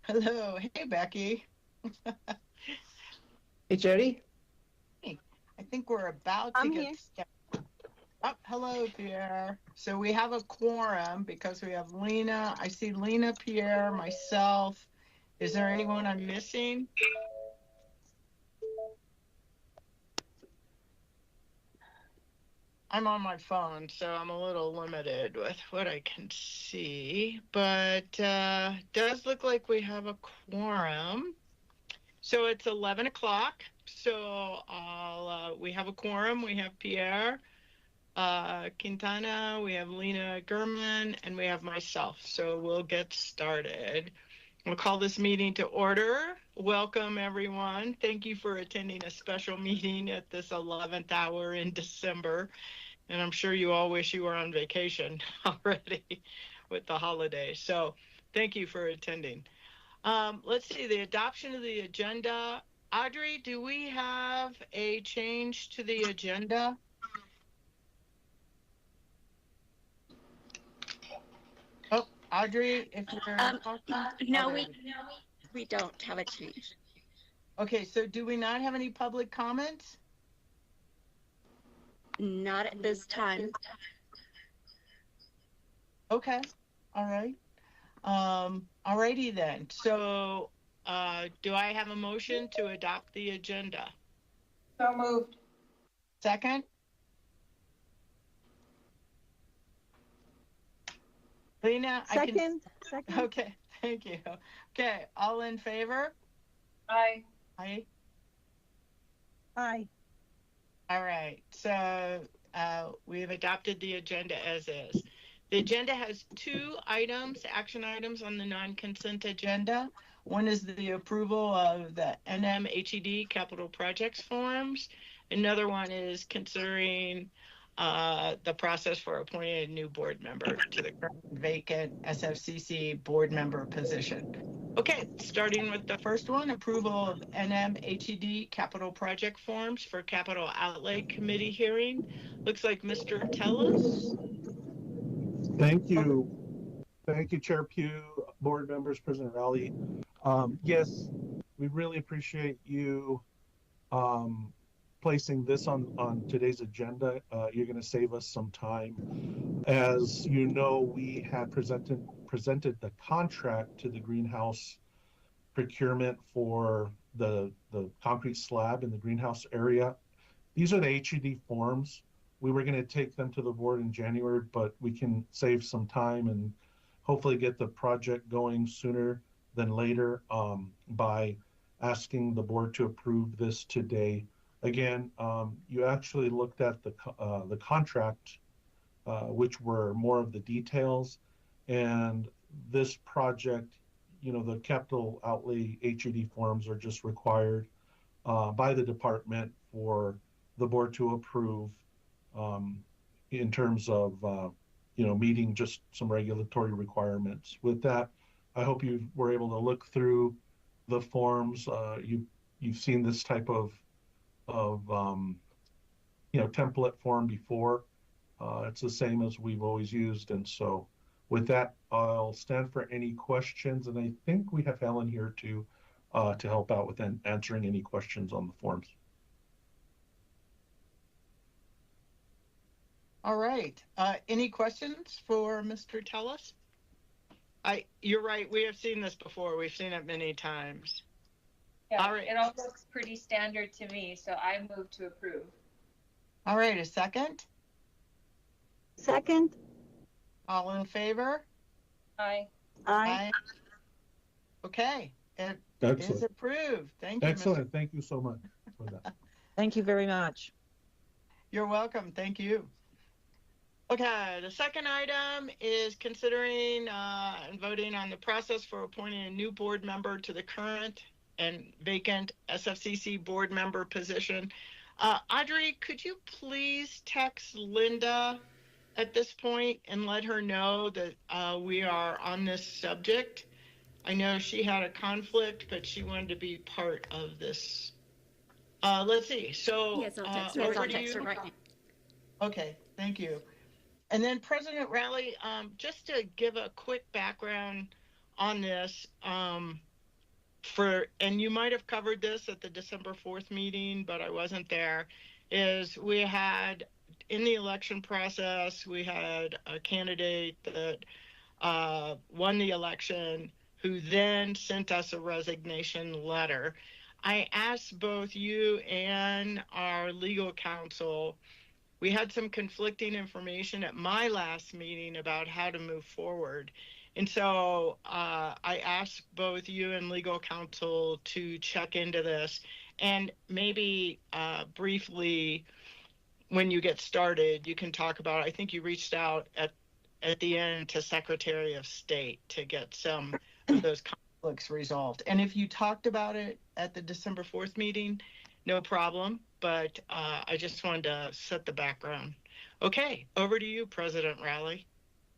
Hello. Hey, Becky. Hey, Jody. Hey, I think we're about to I'm get here. started. Oh, hello, Pierre. So we have a quorum because we have Lena. I see Lena, Pierre, myself. Is there anyone I'm missing? I'm on my phone, so I'm a little limited with what I can see, but does look like we have a quorum. So it's 11 o'clock. So we have a quorum. We have Pierre Quintana, we have Lena Gurman, and we have myself. So we'll get started. We'll call this meeting to order. Welcome, everyone. Thank you for attending a special meeting at this 11th hour in December. And I'm sure you all wish you were on vacation already with the holidays. So thank you for attending. Let's see, the adoption of the agenda. Audrey, do we have a change to the agenda? Oh, Audrey, if you're talking. No, Oh, we don't have a change. okay, so do we not have any public comments? Not at this time. Okay, all right. Alrighty then. So, do I have a motion to adopt the agenda? So moved. Second? Lena, Second. Okay, thank you. Okay, all in favor? Aye. Aye. Aye. All right, so we have adopted the agenda as is. The agenda has two items, action items on the non-consent agenda. One is the approval of the NMHED capital projects forms. Another one is considering the process for appointing a new board member to the current vacant SFCC board member position. Okay, starting with the first one, approval of NMHED capital project forms for capital outlay committee hearing. Looks like Mr. Tellis. Thank you. Thank you, Chair Pugh, board members, President Rowley. Yes, we really appreciate you placing this on today's agenda. You're going to save us some time. As you know, we had presented the contract to the greenhouse procurement for the concrete slab in the greenhouse area. These are the HED forms. We were going to take them to the board in January, but we can save some time and hopefully get the project going sooner than later by asking the board to approve this today. Again, you actually looked at the contract, which were more of the details, and this project, you know, the capital outlay HED forms are just required by the department for the board to approve in terms of, meeting just some regulatory requirements. With that, I hope you were able to look through the forms. You've seen this type of template form before. It's the same as we've always used. And so with that, I'll stand for any questions. And I think we have Helen here to help out with answering any questions on the forms. All right. Any questions for Mr. Tellis? You're right. We have seen this before. We've seen it many times. Yeah, all right. It all looks pretty standard to me, so I move to approve. All right. A second? Second. All in favor? Aye. Aye. Okay. It Excellent. is approved. Thank you. Excellent. Thank you so much for that. Thank you very much. You're welcome. Thank you. Okay, the second item is considering and voting on the process for appointing a new board member to the current and vacant SFCC board member position. Audrey, could you please text Linda at this point and let her know that we are on this subject? I know she had a conflict, but she wanted to be part of this. Let's see. So Yes, I'll text her right now. Okay, thank you. And then President Rowley, just to give a quick background on this, and you might have covered this at the December 4th meeting, but I wasn't there, is we had, in the election process, we had a candidate that won the election who then sent us a resignation letter. I asked both you and our legal counsel. We had some conflicting information at my last meeting about how to move forward. And so I asked both you and legal counsel to check into this and maybe briefly, when you get started, you can talk about, I think you reached out at the end to Secretary of State to get some of those conflicts resolved. And if you talked about it at the December 4th meeting, no problem, but I just wanted to set the background. Okay, over to you, President Rowley.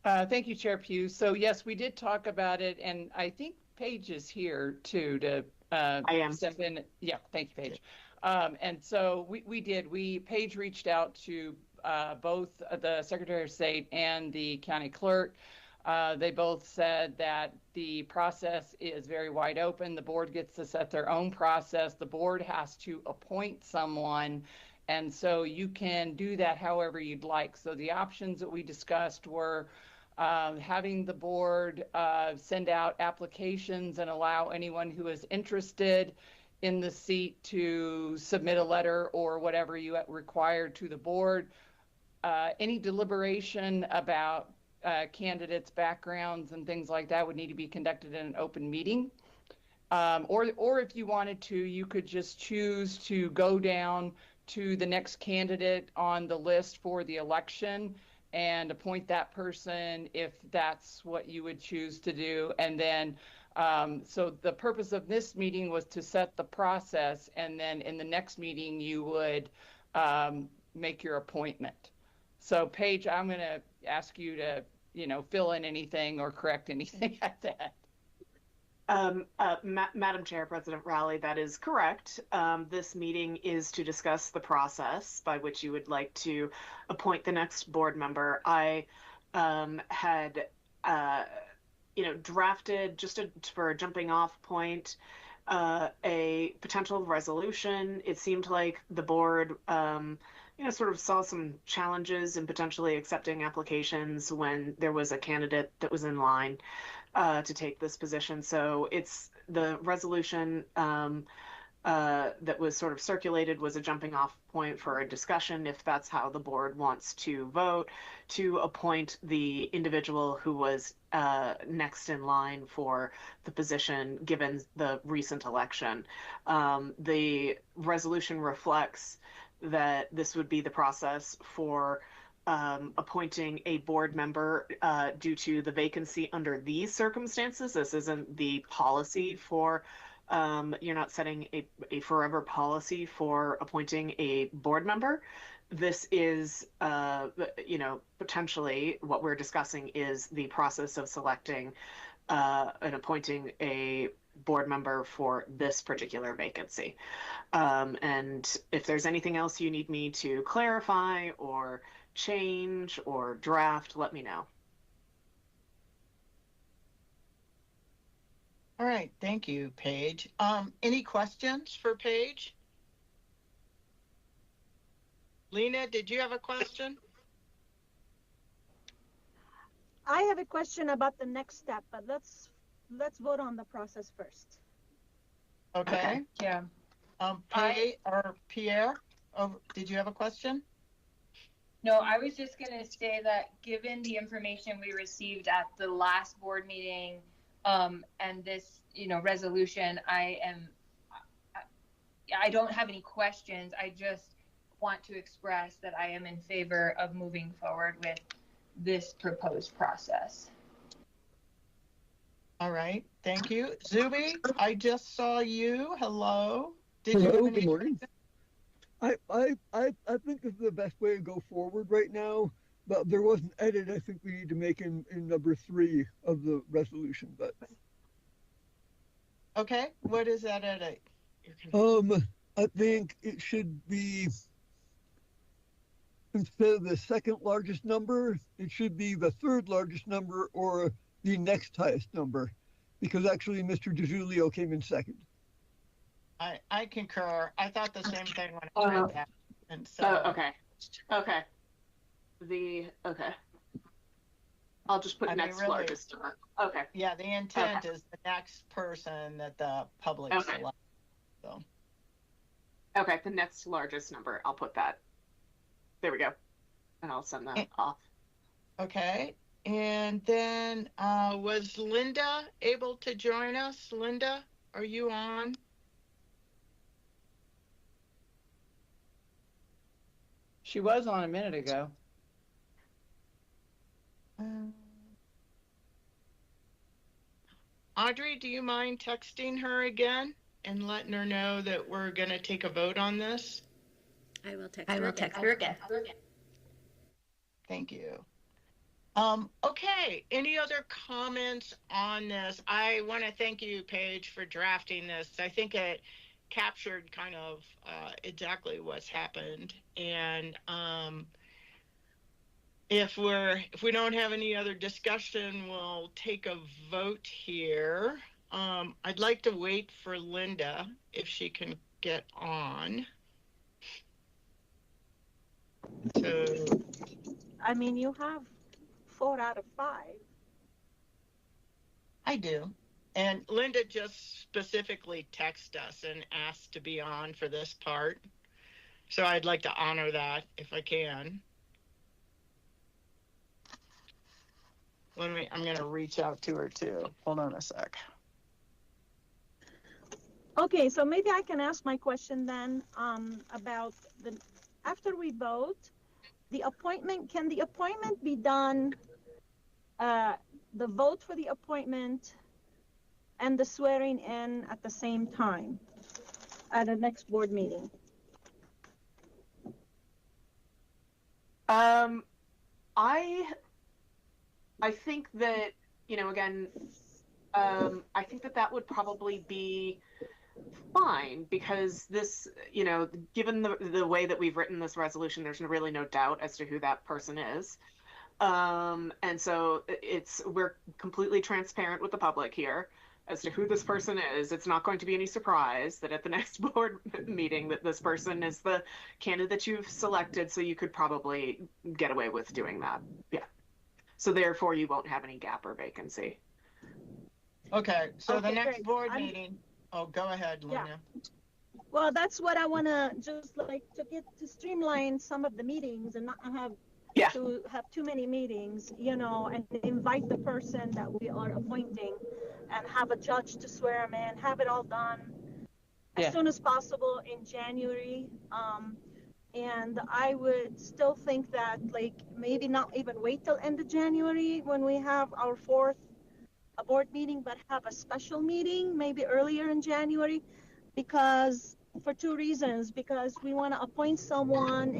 Thank you, Chair Pugh. So yes, we did talk about it, and I think Paige is here too to I am. step in. Yeah, thank you, Paige. And so Paige reached out to both the Secretary of State and the county clerk. They both said that the process is very wide open. The board gets to set their own process. The board has to appoint someone, and so you can do that however you'd like. So the options that we discussed were having the board send out applications and allow anyone who is interested in the seat to submit a letter or whatever you require to the board. Any deliberation about candidates' backgrounds and things like that would need to be conducted in an open meeting. Or if you wanted to, you could just choose to go down to the next candidate on the list for the election and appoint that person if that's what you would choose to do. And then, so the purpose of this meeting was to set the process, and then in the next meeting, you would make your appointment. So Paige, I'm going to ask you to, fill in anything or correct anything at that. Madam Chair, President Rowley, that is correct. This meeting is to discuss the process by which you would like to appoint the next board member. I had, drafted, just for a jumping off point, a potential resolution. It seemed like the board, sort of saw some challenges in potentially accepting applications when there was a candidate that was in line to take this position. So it's the resolution that was sort of circulated was a jumping off point for a discussion, if that's how the board wants to vote, to appoint the individual who was next in line for the position given the recent election. The resolution reflects that this would be the process for appointing a board member due to the vacancy under these circumstances. This isn't the policy for, you're not setting a forever policy for appointing a board member. This is, potentially what we're discussing is the process of selecting and appointing a board member for this particular vacancy. And if there's anything else you need me to clarify or change or draft, let me know. All right, thank you, Paige. Any questions for Paige? Lena, did you have a question? I have a question about the next step, but let's vote on the process first. Okay. Yeah. Pierre, did you have a question? No, I was just going to say that given the information we received at the last board meeting and this, resolution, I don't have any questions. I just want to express that I am in favor of moving forward with this proposed process. All right, thank you. Zuby, I just saw you. Hello. Hello, good morning. I think this is the best way to go forward right now, but there was an edit I think we need to make in number 3 of the resolution, but. Okay, what is that edit? I think it should be, instead of the second largest number, it should be the third largest number or the next highest number, because actually Mr. DiGiulio came in second. I concur. I thought the same thing when I read that. And so. Oh, okay. Okay. Okay. I'll just put next really, largest number. Okay. Yeah, the intent is the next person that the public selects. So. Okay, the next largest number. I'll put that. There we go. And I'll send that off. Okay. And then was Linda able to join us? Linda, are you on? She was on a minute ago. Audrey, do you mind texting her again and letting her know that we're going to take a vote on this? I will text her again. Thank you. Okay, any other comments on this? I want to thank you, Paige, for drafting this. I think it captured kind of exactly what's happened. And if we don't have any other discussion, we'll take a vote here. I'd like to wait for Linda if she can get on. So, I mean, you have 4 out of 5. I do. And Linda just specifically texted us and asked to be on for this part. So I'd like to honor that if I can. I'm going to reach out to her too. Hold on a sec. Okay, so maybe I can ask my question then about after we vote, can the appointment be done, the vote for the appointment and the swearing in at the same time at the next board meeting? I think that, again, I think that would probably be fine because this, given the way that we've written this resolution, there's really no doubt as to who that person is. And so we're completely transparent with the public here as to who this person is. It's not going to be any surprise that at the next board meeting that this person is the candidate you've selected, so you could probably get away with doing that. Yeah. So therefore you won't have any gap or vacancy. Okay, so the next great. board meeting, go ahead, Lena. Yeah. Well, that's what I want to just to streamline some of the meetings and not have to have too many meetings, and invite the person that we are appointing and have a judge to swear him in, have it all done as soon as possible in January. And I would still think that maybe not even wait till end of January when we have our 4th board meeting, but have a special meeting maybe earlier in January, because for 2 reasons. Because we want to appoint someone,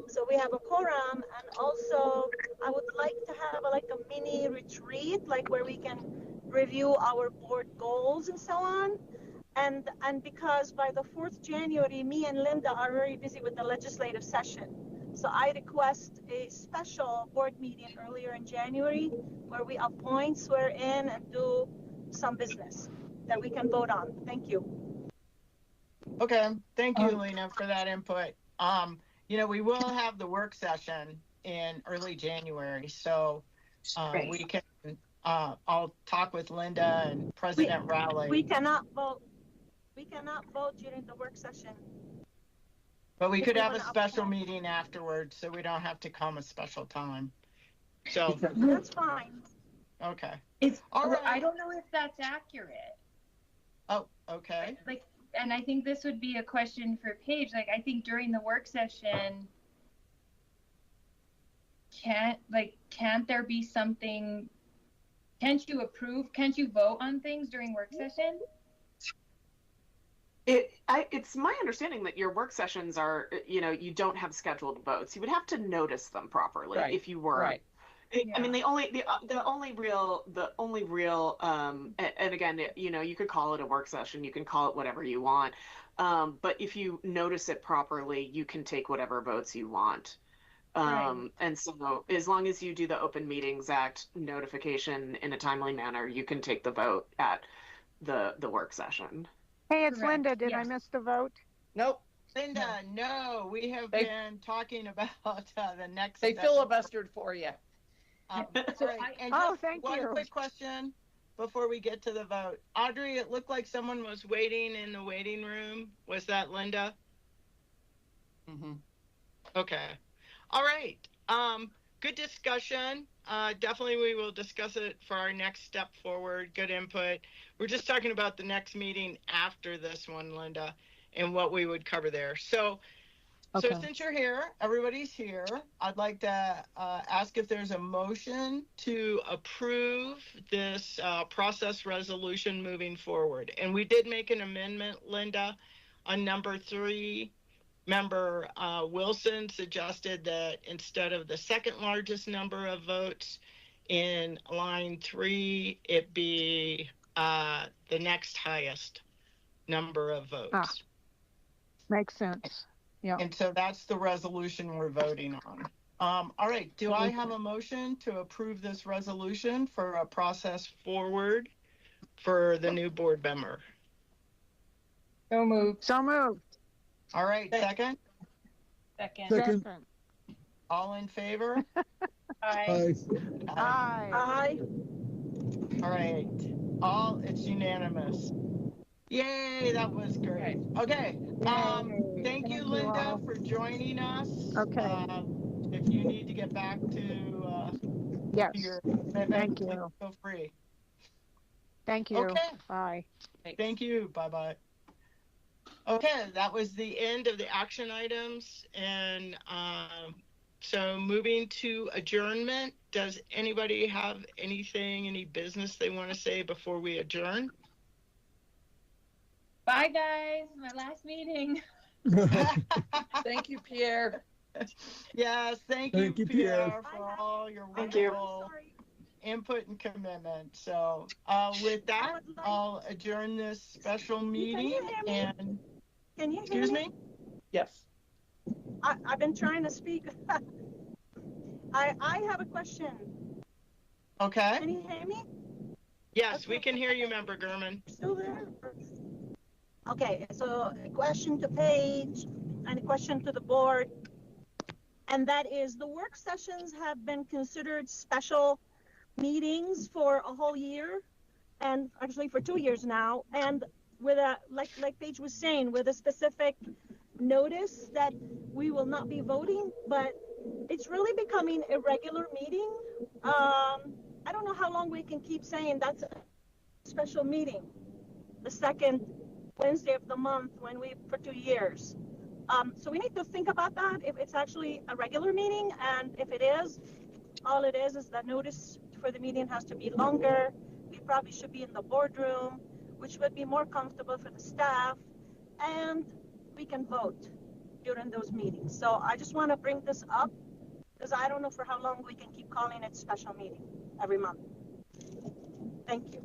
so we have a quorum, and also I would like to have a mini retreat, where we can review our board goals and so on. And because by the 4th January, me and Linda are very busy with the legislative session. So I request a special board meeting earlier in January where we appoint, swear in, and do some business that we can vote on. Thank you. Okay, thank you, Lena, for that input. We will have the work session in early January, so we can, I'll talk with Linda and President Rowley. We cannot vote. We cannot vote during the work session. But we could have a special meeting afterwards, so we don't have to come a special time. So that's fine. Okay. All right. I don't know if that's accurate. Oh, okay. And I think this would be a question for Paige. I think during the work session, can't there be something? Can't you vote on things during work session? It's my understanding that your work sessions are, you don't have scheduled votes. You would have to notice them properly if you were. Right. I mean, the only real, and again, you could call it a work session. You can call it whatever you want. But if you notice it properly, you can take whatever votes you want. And so as long as you do the Open Meetings Act notification in a timely manner, you can take the vote at the work session. Hey, it's Correct. Linda. Did I Yes. miss the vote? Nope. Linda, no, we have been talking about the next. They filibustered for you. All So right. And Oh, just thank one you. quick question before we get to the vote. Audrey, it looked like someone was waiting in the waiting room. Was that Linda? Mm-hmm. Okay. All right. Good discussion. Definitely we will discuss it for our next step forward. Good input. We're just talking about the next meeting after this one, Linda, and what we would cover there. So since you're here, everybody's here, I'd like to ask if there's a motion to approve this process resolution moving forward. And we did make an amendment, Linda, on number 3. Member Wilson suggested that instead of the second largest number of votes in line 3, it be the next highest number of votes. Makes sense. Yeah. And so that's the resolution we're voting on. All right. Do I have a motion to approve this resolution for a process forward for the new board member? So moved. So moved. All right. Second? Second. All in favor? Aye. Aye. All right. It's unanimous. Yay, that was great. Okay. Thank you, Linda, for joining us. Okay. If you need to get back to Yes. your event, Thank you. feel free. Thank you. Okay. Bye. Thank you. Bye-bye. Okay, that was the end of the action items. And so moving to adjournment, does anybody have any business they want to say before we adjourn? Bye, guys. My last meeting. Thank you, Pierre. Yes, thank you, Pierre, for all your wonderful input and commitment. So with that, I'll adjourn this special meeting. And can you excuse me? Yes. I've been trying to speak. I have a question. Okay. Can you hear me? Yes, okay. We can hear you, Member Gurman. Still there? Okay, so a question to Paige and a question to the board. And that is, the work sessions have been considered special meetings for a whole year, and actually for 2 years now. And with a, like Paige was saying, with a specific notice that we will not be voting, but it's really becoming a regular meeting. I don't know how long we can keep saying that's a special meeting, the second Wednesday of the month for 2 years. So we need to think about that, if it's actually a regular meeting, and if it is, all it is that notice for the meeting has to be longer. We probably should be in the boardroom, which would be more comfortable for the staff, and we can vote during those meetings. So I just want to bring this up because I don't know for how long we can keep calling it special meeting every month. Thank you.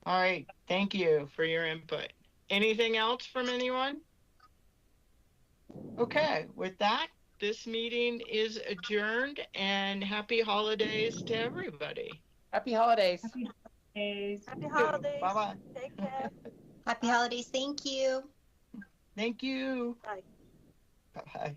All right. Thank you for your input. Anything else from anyone? Okay. With that, this meeting is adjourned, and happy holidays to everybody. Happy holidays. Happy holidays. Happy holidays. Bye-bye. Take care. Happy holidays. Thank you. Thank you. Bye. Bye-bye.